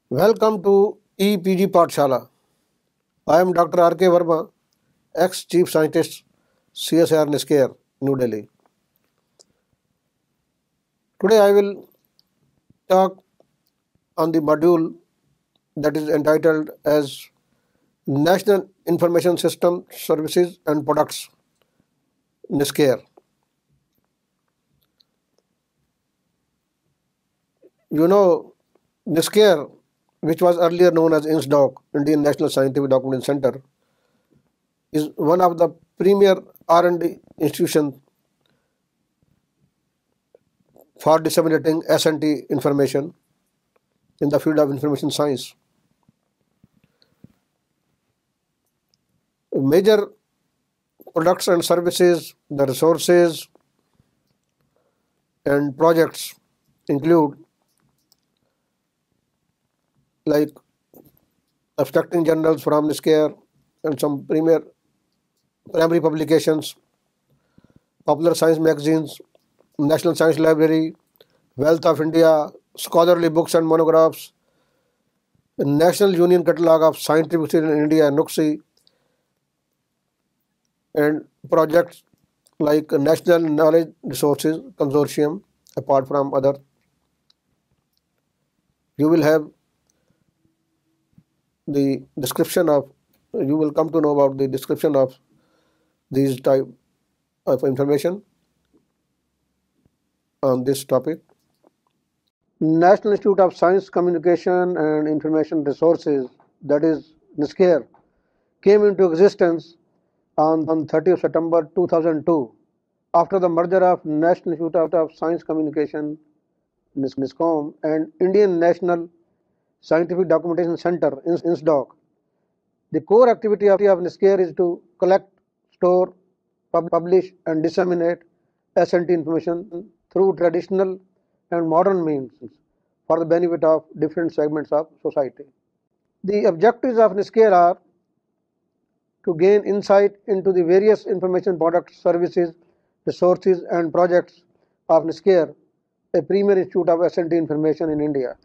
Welcome to EPG Pathshala. I am Dr. R.K. Verma, ex-Chief Scientist, CSIR NISCAIR, New Delhi. Today I will talk on the module that is entitled as National Information System Services and Products, NISCAIR. You know, NISCAIR, which was earlier known as INSDOC, Indian National Scientific Document Center, is one of the premier R&D institutions for disseminating S&T information in the field of information science. Major products and services, the resources and projects include like abstracting journals from NISCAIR and some primary publications, popular science magazines, National Science Library, Wealth of India, scholarly books and monographs, National Union Catalogue of Scientific Institutions in India, NUCSI, and projects like National Knowledge Resources Consortium, apart from other. You will have the description of, you will come to know about the description of these type of information on this topic. National Institute of Science Communication and Information Resources, that is NISCAIR, came into existence on 30th September 2002 after the merger of National Institute of Science Communication, NISCOM, and Indian National Scientific Documentation Center, INSDOC. The core activity of NISCAIR is to collect, store, publish and disseminate S&T information through traditional and modern means for the benefit of different segments of society. The objectives of NISCAIR are to gain insight into the various information products, services, resources and projects of NISCAIR, a premier institute of S&T information in India.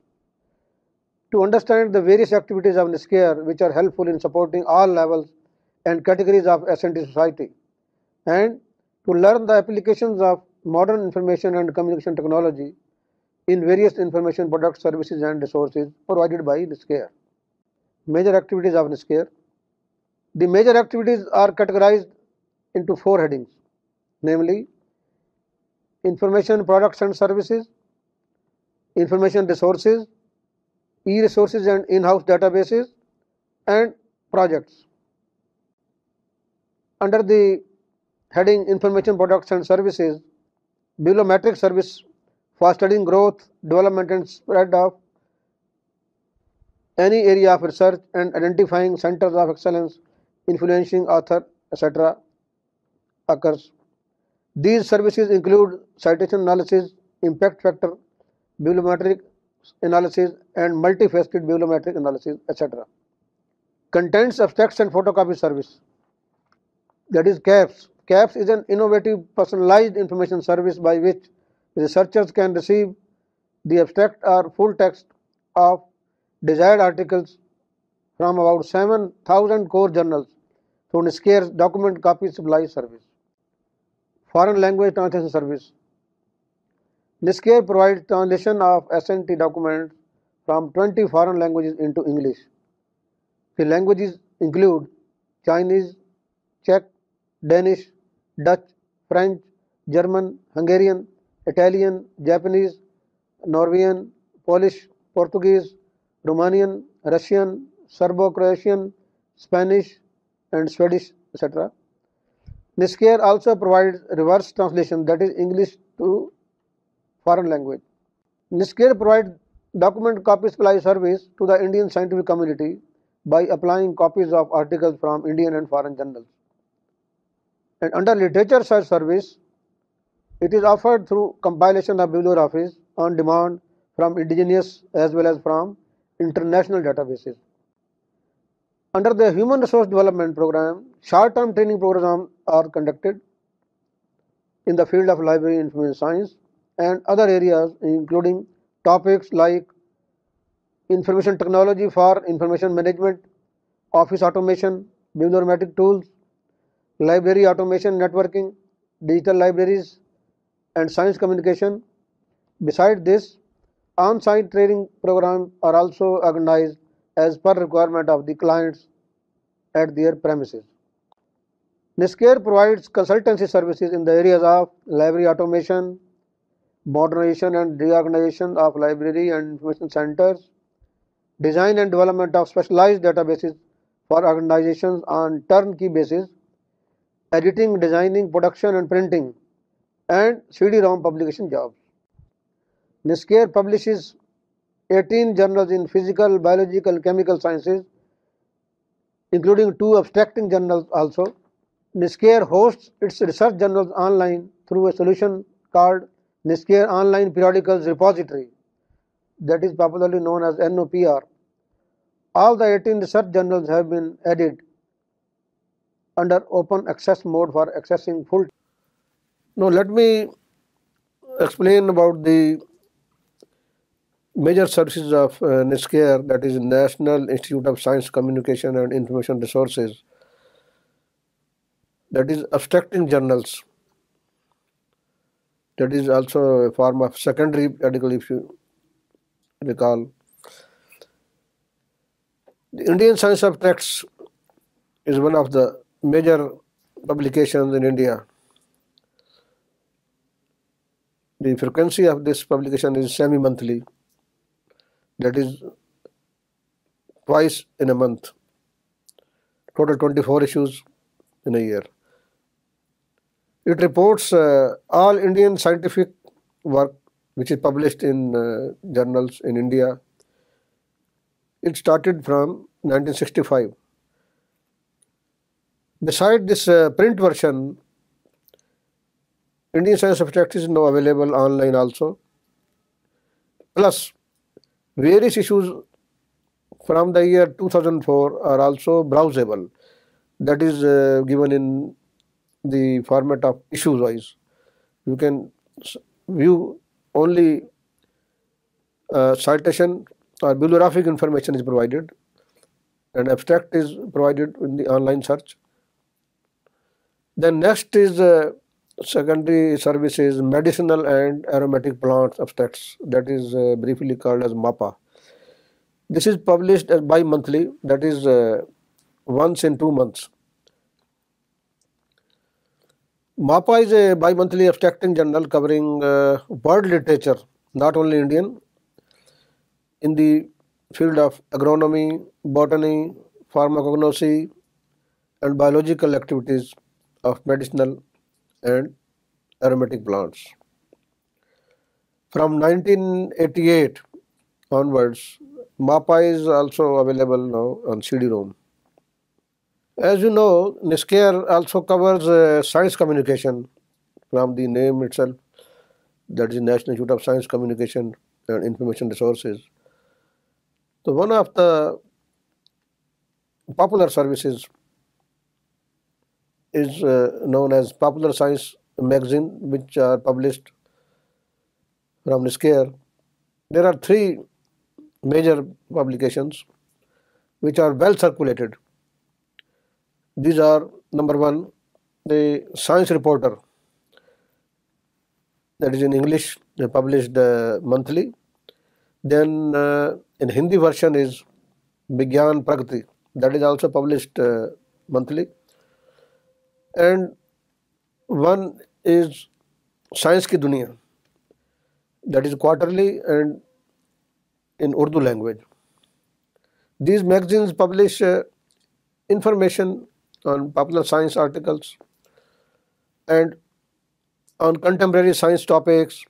To understand the various activities of NISCAIR which are helpful in supporting all levels and categories of S&T society, and to learn the applications of modern information and communication technology in various information products, services and resources provided by NISCAIR. Major activities of NISCAIR. The major activities are categorized into 4 headings, namely information products and services, information resources, e-resources and in-house databases, and projects. Under the heading information products and services, bibliometric service for studying growth, development and spread of any area of research and identifying centers of excellence, influencing author, etc. occurs. These services include citation analysis, impact factor, bibliometric analysis and multifaceted bibliometric analysis, etc. Contents, abstracts and photocopy service, that is CAPS. CAPS is an innovative personalized information service by which researchers can receive the abstract or full text of desired articles from about 7,000 core journals through NISCAIR's document copy supply service. Foreign language translation service. NISCAIR provides translation of S&T documents from 20 foreign languages into English. The languages include Chinese, Czech, Danish, Dutch, French, German, Hungarian, Italian, Japanese, Norwegian, Polish, Portuguese, Romanian, Russian, Serbo-Croatian, Spanish and Swedish, etc. NISCAIR also provides reverse translation, that is English to foreign language. NISCAIR provides document copy supply service to the Indian scientific community by applying copies of articles from Indian and foreign journals. And under literature search service, it is offered through compilation of bibliographies on demand from indigenous as well as from international databases. Under the Human Resource Development Program, short-term training programs are conducted in the field of library information science and other areas including topics like information technology for information management, office automation, bibliometric tools, library automation, networking, digital libraries, and science communication. Besides this, on-site training programs are also organized as per requirement of the clients at their premises. NISCAIR provides consultancy services in the areas of library automation, modernization and reorganization of library and information centers, design and development of specialized databases for organizations on turnkey basis, editing, designing, production and printing, and CD-ROM publication jobs. NISCAIR publishes 18 journals in physical, biological, chemical sciences, including 2 abstracting journals also. NISCAIR hosts its research journals online through a solution called NISCAIR Online Periodicals Repository, that is popularly known as NOPR. All the 18 research journals have been added under open access mode for accessing full. Now let me explain about the major services of NISCAIR, that is National Institute of Science Communication and Information Resources, that is abstracting journals, that is also a form of secondary article if you recall. The Indian Science Abstracts is one of the major publications in India. The frequency of this publication is semi-monthly, that is twice in a month, total 24 issues in a year. It reports all Indian scientific work which is published in journals in India. It started from 1965. Beside this print version, Indian Science Abstract is now available online also. Plus, various issues from the year 2004 are also browsable. That is given in the format of issues wise. You can view only citation or bibliographic information is provided, and abstract is provided in the online search. Then next is secondary services, medicinal and aromatic plants abstracts, that is briefly called as MAPA. This is published as bi-monthly, that is once in 2 months. MAPA is a bi-monthly abstracting journal covering world literature, not only Indian, in the field of agronomy, botany, pharmacognosy, and biological activities of medicinal and aromatic plants. From 1988 onwards, MAPA is also available now on CD-ROM. As you know, NISCAIR also covers science communication from the name itself, that is National Institute of Science Communication and Information Resources. So one of the popular services is known as Popular Science magazine, which are published from NISCAIR. There are 3 major publications which are well circulated. These are, number 1, the Science Reporter, that is in English, they published monthly. Then in Hindi version is Vigyan Pragati, that is also published monthly. And one is Science Ki Duniya, that is quarterly and in Urdu language. These magazines publish information on popular science articles and on contemporary science topics,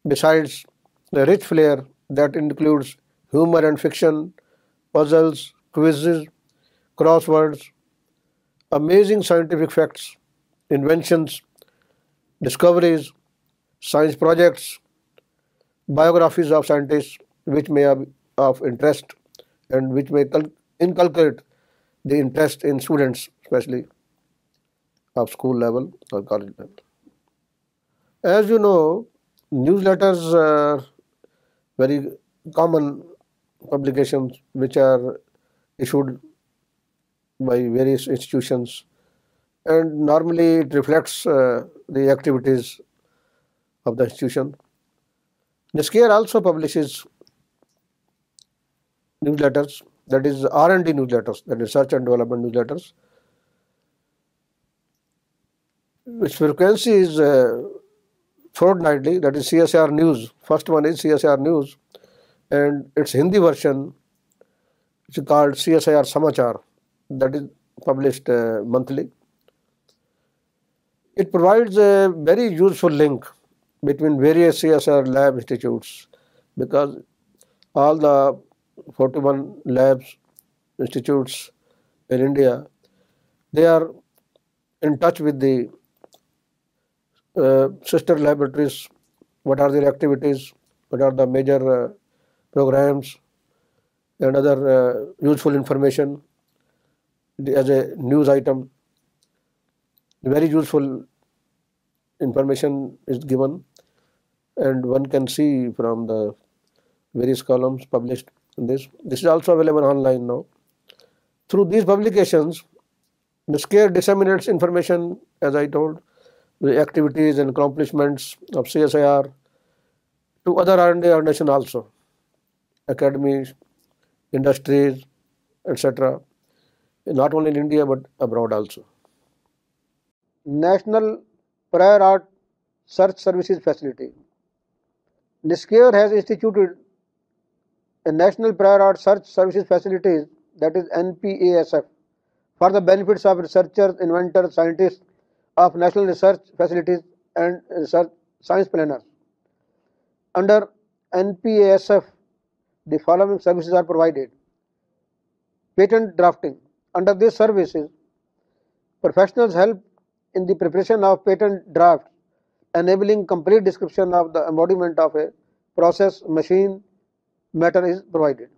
besides the rich flair that includes humor and fiction, puzzles, quizzes, crosswords, amazing scientific facts, inventions, discoveries, science projects, biographies of scientists which may be of interest and which may inculcate the interest in students, especially of school level or college level. As you know, newsletters are very common publications which are issued by various institutions, and normally it reflects the activities of the institution. NISCAIR also publishes newsletters, that is R&D newsletters, that is research and development newsletters, which frequency is fortnightly, that is CSR News. First one is CSR News, and its Hindi version, which is called CSIR Samachar, that is published monthly. It provides a very useful link between various CSR lab institutes, because all the 41 labs institutes in India, they are in touch with the sister laboratories, what are their activities, what are the major programs, and other useful information as a news item. Very useful information is given, and one can see from the various columns published in this. This is also available online now. Through these publications, NISCAIR disseminates information, as I told, the activities and accomplishments of CSIR to other R&D organizations also, academies, industries, etc., not only in India but abroad also. National Prior Art Search Services Facility. NISCAIR has instituted a National Prior Art Search Services Facilities, that is NPASF, for the benefits of researchers, inventors, scientists of national research facilities and research science planners. Under NPASF, the following services are provided. Patent drafting. Under these services, professionals help in the preparation of patent drafts, enabling complete description of the embodiment of a process, machine, matter is provided.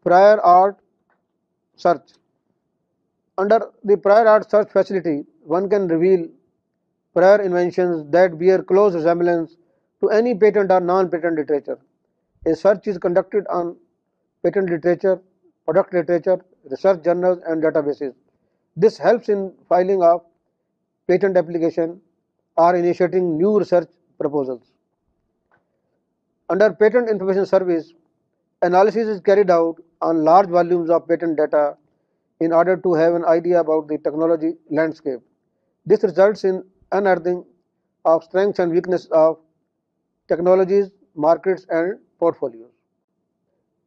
Prior art search. Under the prior art search facility, one can reveal prior inventions that bear close resemblance to any patent or non-patent literature. A search is conducted on patent literature, product literature, research journals and databases. This helps in filing of patent application or initiating new research proposals. Under Patent Information Service, analysis is carried out on large volumes of patent data in order to have an idea about the technology landscape. This results in unearthing of strengths and weaknesses of technologies, markets and portfolios.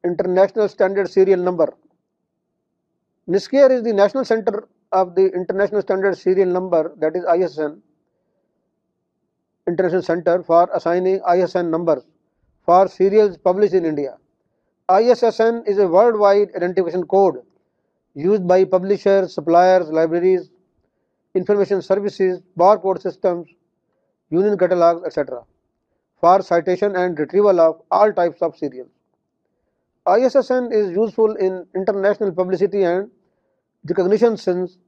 International Standard Serial Number. NISCAIR is the national center of the International Standard Serial Number, that is ISN, International Center for assigning ISN numbers for serials published in India. ISSN is a worldwide identification code used by publishers, suppliers, libraries, information services, barcode systems, union catalogs, etc. for citation and retrieval of all types of serials. ISSN is useful in international publicity and recognition, since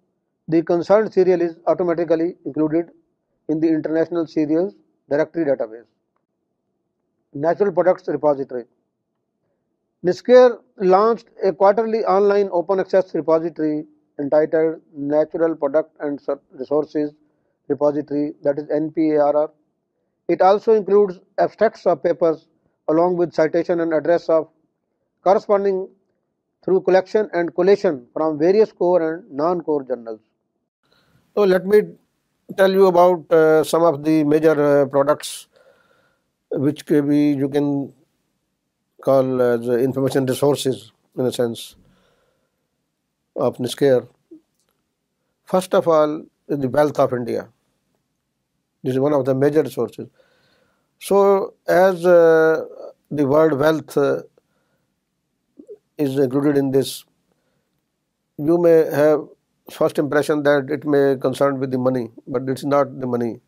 the concerned serial is automatically included in the International Serials Directory database. Natural Products Repository. NISCAIR launched a quarterly online open access repository entitled Natural Product and Resources Repository, that is NPARR. It also includes abstracts of papers along with citation and address of corresponding through collection and collation from various core and non-core journals. So let me tell you about some of the major products which you can call as information resources in a sense of NISCAIR. First of all, the wealth of India. This is one of the major resources. So as the word wealth is included in this, you may have first impression that it may concern with the money, but it's not the money.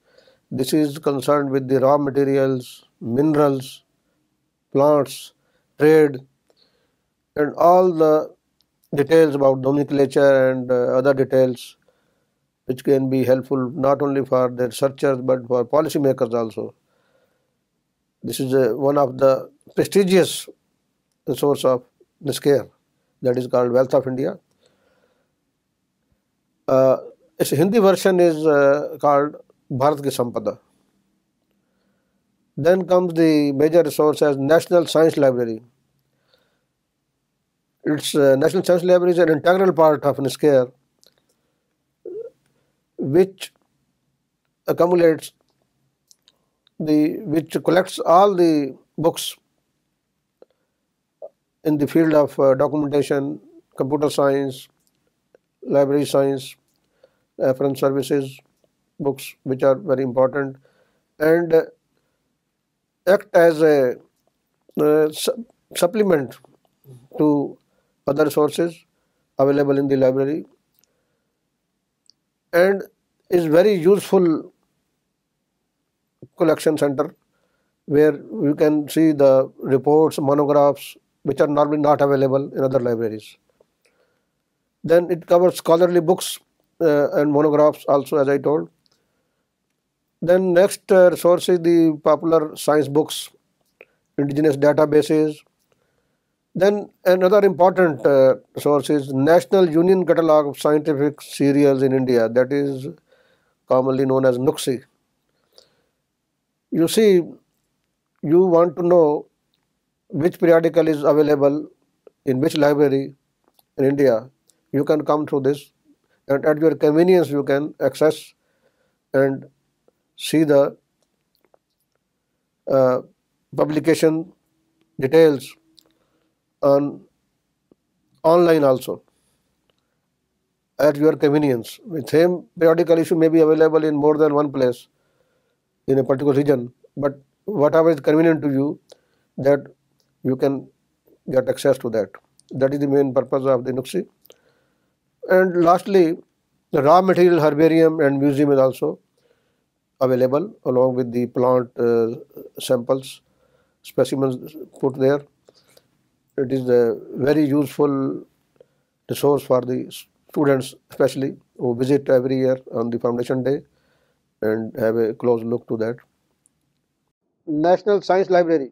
This is concerned with the raw materials, minerals, plants, trade, and all the details about nomenclature and other details which can be helpful not only for the researchers but for policymakers also. This is one of the prestigious resource of NISCAIR, that is called Wealth of India. Its Hindi version is called Bharat Ki Sampada. Then comes the major resource as National Science Library. Its National Science Library is an integral part of NISCAIR, which accumulates which collects all the books in the field of documentation, computer science, library science, reference services, books which are very important, and act as a supplement to other resources available in the library, and is very useful collection center where you can see the reports, monographs which are normally not available in other libraries. Then it covers scholarly books and monographs also, as I told. Then next resource is the popular science books, indigenous databases. Then another important source is National Union Catalogue of Scientific Serials in India, that is commonly known as NUCSI. You see, you want to know which periodical is available in which library in India, you can come through this, and at your convenience you can access and see the publication details on online also at your convenience. The same periodical issue may be available in more than one place in a particular region, but whatever is convenient to you, that you can get access to that. That is the main purpose of the NUCSI. And lastly, the raw material herbarium and museum is also available along with the plant samples, specimens put there. It is a very useful resource for the students, especially who visit every year on the Foundation Day and have a close look to that. National Science Library.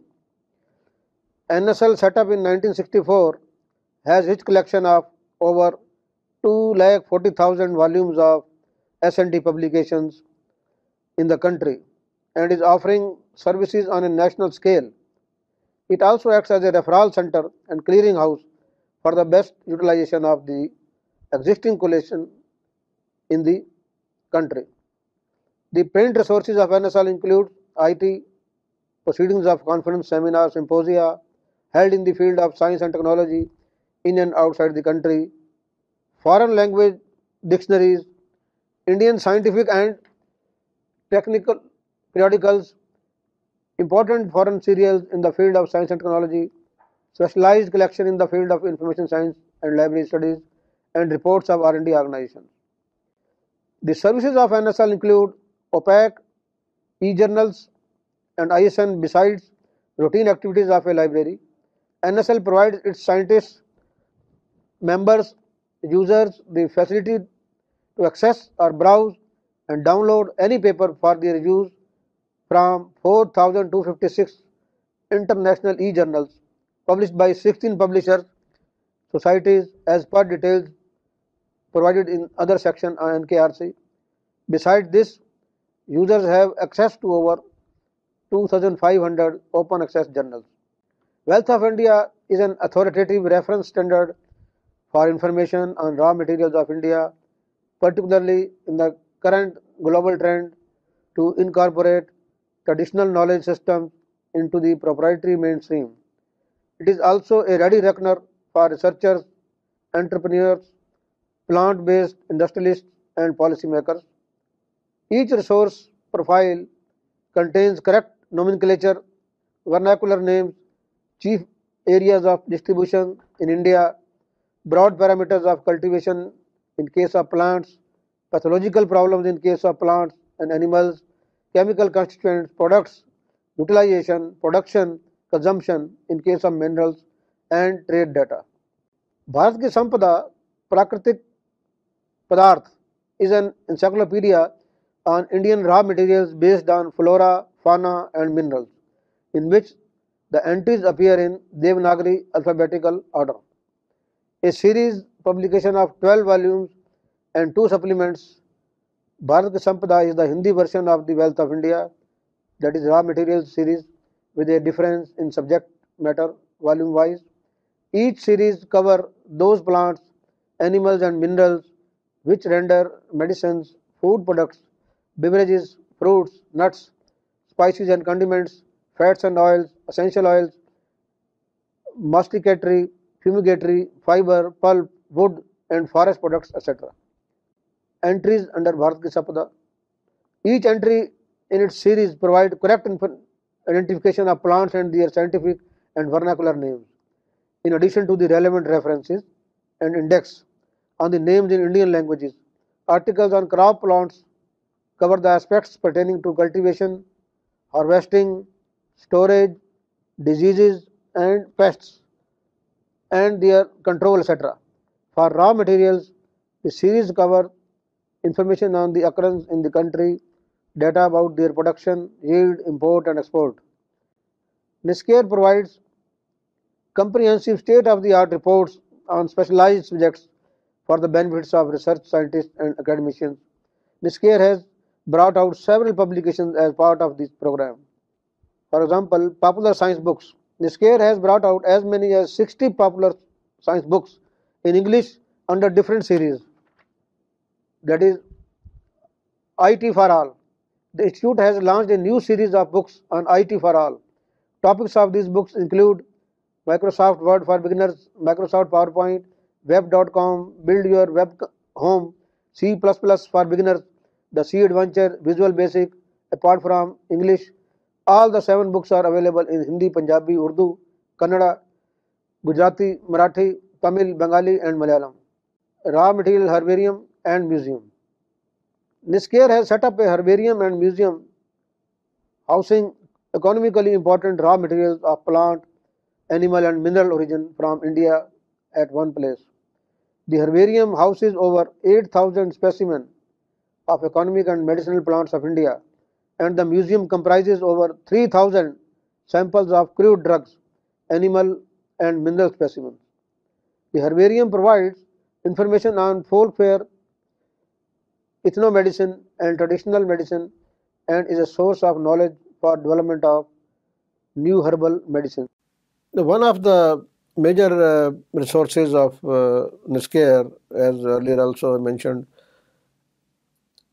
NSL set up in 1964 has rich collection of over 240,000 volumes of S&T publications in the country and is offering services on a national scale. It also acts as a referral center and clearinghouse for the best utilization of the existing collection in the country. The print resources of NSL include IT, proceedings of conference, seminars, symposia held in the field of science and technology in and outside the country, foreign language dictionaries, Indian scientific and technical periodicals, important foreign serials in the field of science and technology, specialized collection in the field of information science and library studies, and reports of R&D organizations. The services of NSL include opaque e-journals and ISN. Besides routine activities of a library, NSL provides its scientists, members, users the facility to access or browse and download any paper for their use from 4,256 international e-journals published by 16 publishers societies as per details provided in other section on NKRC. Besides this, users have access to over 2,500 open access journals. Wealth of India is an authoritative reference standard for information on raw materials of India, particularly in the current global trend to incorporate traditional knowledge systems into the proprietary mainstream. It is also a ready reckoner for researchers, entrepreneurs, plant-based industrialists, and policymakers. Each resource profile contains correct nomenclature, vernacular names, chief areas of distribution in India, broad parameters of cultivation in case of plants, pathological problems in case of plants and animals, chemical constituents, products, utilization, production, consumption in case of minerals, and trade data. Bharat Ki Sampada Prakritik Padarth is an encyclopedia on Indian raw materials based on flora, fauna, and minerals, in which The entries appear in Devanagari alphabetical order. A series publication of 12 volumes and 2 supplements. Bharat Ki Sampada is the Hindi version of the Wealth of India, that is raw materials series, with a difference in subject matter volume wise. Each series cover those plants, animals and minerals which render medicines, food products, beverages, fruits, nuts, spices and condiments, fats and oils, essential oils, masticatory, fumigatory, fiber, pulp, wood and forest products, etc. Entries under Bharat Ki Sampada. Each entry in its series provide correct identification of plants and their scientific and vernacular names, in addition to the relevant references and index on the names in Indian languages. Articles on crop plants cover the aspects pertaining to cultivation, harvesting, storage, diseases and pests and their control, etc. For raw materials, the series cover information on the occurrence in the country, data about their production, yield, import and export. NISCAIR provides comprehensive state-of-the-art reports on specialized subjects for the benefits of research scientists and academicians. NISCAIR has brought out several publications as part of this program. For example, popular science books. NISCAIR has brought out as many as 60 popular science books in English under different series, that is IT for All. The Institute has launched a new series of books on IT for All. Topics of these books include Microsoft Word for Beginners, Microsoft PowerPoint, Web.com, Build Your Web Home, C++ for Beginners, The Sea Adventure, Visual Basic. Apart from English, all the 7 books are available in Hindi, Punjabi, Urdu, Kannada, Gujarati, Marathi, Tamil, Bengali and Malayalam. Raw material herbarium and museum. NISCAIR has set up a herbarium and museum housing economically important raw materials of plant, animal and mineral origin from India at one place. The herbarium houses over 8,000 specimens of economic and medicinal plants of India, and the museum comprises over 3,000 samples of crude drugs, animal and mineral specimens. The herbarium provides information on folklore, ethnomedicine and traditional medicine, and is a source of knowledge for development of new herbal medicine. One of the major resources of NISCAIR, as earlier also mentioned,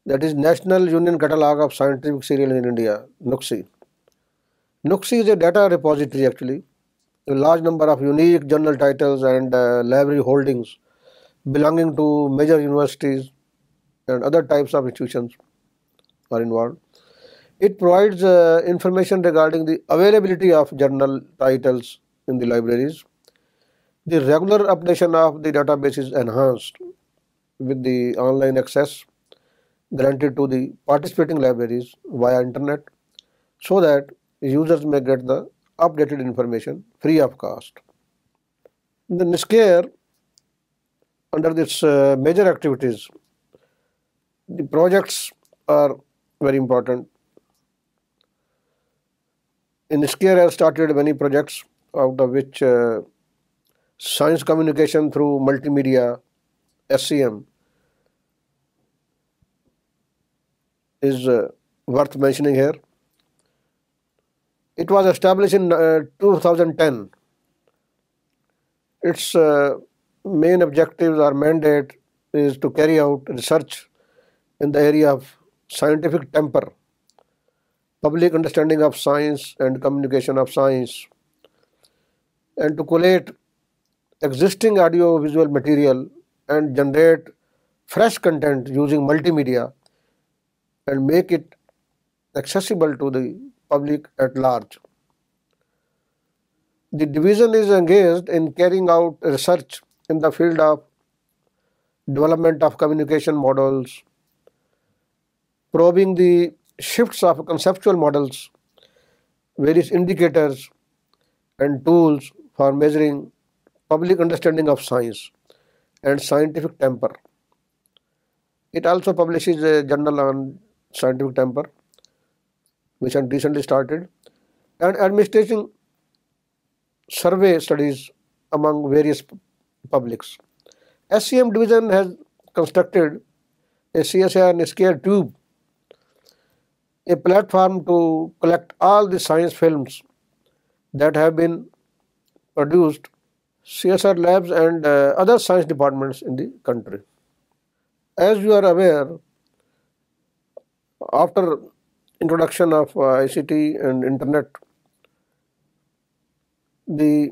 that is National Union Catalogue of Scientific Serial in India, NUCSI. NUCSI is a data repository actually. A large number of unique journal titles and library holdings belonging to major universities and other types of institutions are involved. It provides information regarding the availability of journal titles in the libraries. The regular updation of the database is enhanced with the online access granted to the participating libraries via internet, so that users may get the updated information free of cost. The NISCAIR, under this major activities, the projects are very important. In NISCAIR has started many projects, out of which science communication through multimedia, SCM, is worth mentioning here. It was established in 2010. Its main objectives or mandate is to carry out research in the area of scientific temper, public understanding of science and communication of science, and to collate existing audio-visual material and generate fresh content using multimedia and make it accessible to the public at large. The division is engaged in carrying out research in the field of development of communication models, probing the shifts of conceptual models, various indicators and tools for measuring public understanding of science and scientific temper. It also publishes a journal on scientific temper, which had recently started, and administration survey studies among various publics. SCM division has constructed a CSIR NISCAIR tube, a platform to collect all the science films that have been produced CSR labs and other science departments in the country. As you are aware, after introduction of ICT and internet, the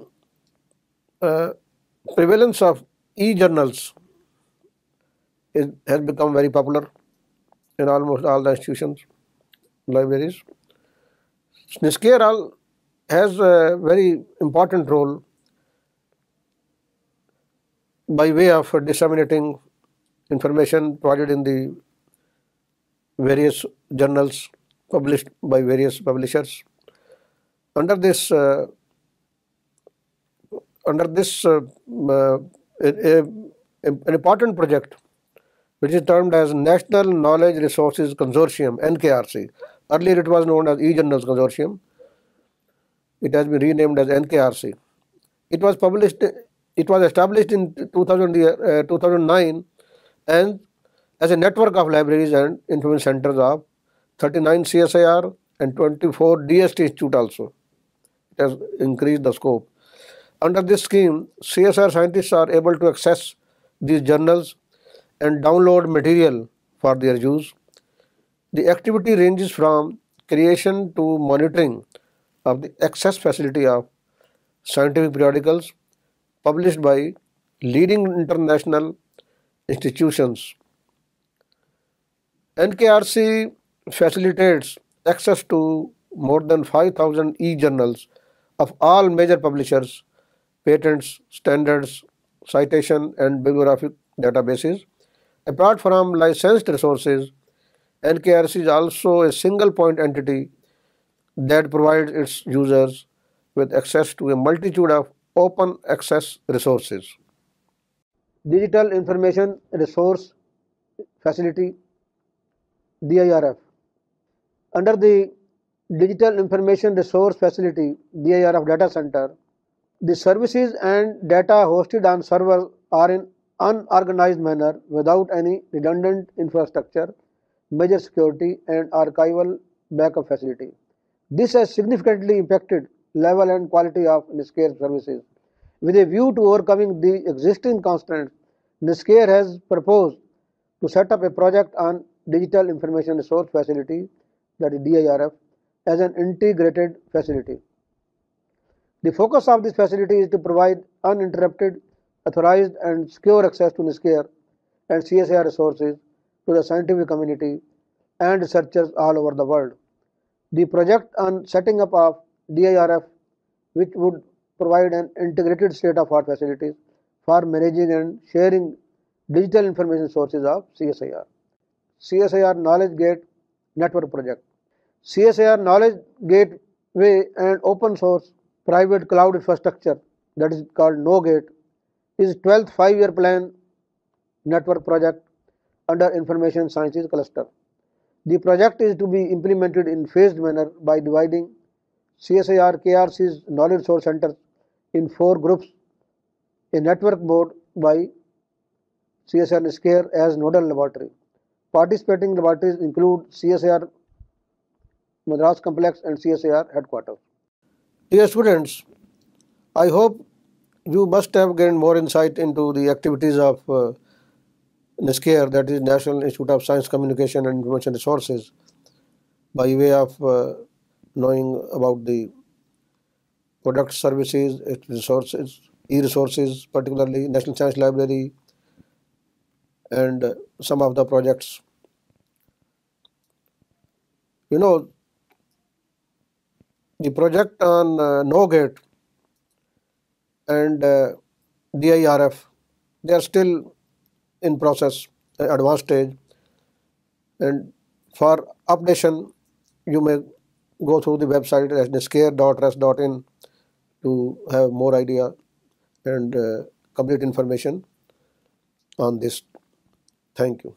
prevalence of e-journals has become very popular in almost all the institutions, libraries. NISCAIR has a very important role by way of disseminating information provided in the various journals published by various publishers. Under this, an important project which is termed as National Knowledge Resources Consortium (NKRC). Earlier, it was known as E-Journals Consortium. It has been renamed as NKRC. It was established in 2009 and as a network of libraries and information centers of 39 CSIR and 24 DST Institute also. It has increased the scope. Under this scheme, CSIR scientists are able to access these journals and download material for their use. The activity ranges from creation to monitoring of the access facility of scientific periodicals published by leading international institutions. NKRC facilitates access to more than 5,000 e-journals of all major publishers, patents, standards, citation and bibliographic databases. Apart from licensed resources, NKRC is also a single point entity that provides its users with access to a multitude of open access resources. Digital Information Resource Facility DIRF. Under the Digital Information Resource Facility DIRF data center, the services and data hosted on servers are in unorganized manner without any redundant infrastructure, major security and archival backup facility. This has significantly impacted level and quality of NISCAIR services. With a view to overcoming the existing constraints, NISCAIR has proposed to set up a project on Digital Information Resource Facility, that is DIRF, as an integrated facility. The focus of this facility is to provide uninterrupted, authorized and secure access to NISCAIR and CSIR resources to the scientific community and researchers all over the world. The project on setting up of DIRF, which would provide an integrated state-of-art facilities for managing and sharing digital information sources of CSIR. CSIR Knowledge Gate Network Project. CSIR Knowledge Gateway and open source private cloud infrastructure, that is called NoGate, is 12th 5-year plan network project under Information Sciences Cluster. The project is to be implemented in phased manner by dividing CSIR KRC's knowledge resource centers in 4 groups, a network board by CSIR NISCAIR as nodal laboratory. Participating laboratories include CSIR Madras Complex and CSIR headquarters. Dear students, I hope you must have gained more insight into the activities of NISCAIR, that is National Institute of Science Communication and Information Resources, by way of knowing about the product services, its resources, e-resources, particularly National Science Library, and some of the projects. You know, the project on NoGate and DIRF, they are still in process, advanced stage, and for updation you may go through the website as niscair.res.in to have more idea and complete information on this. Thank you.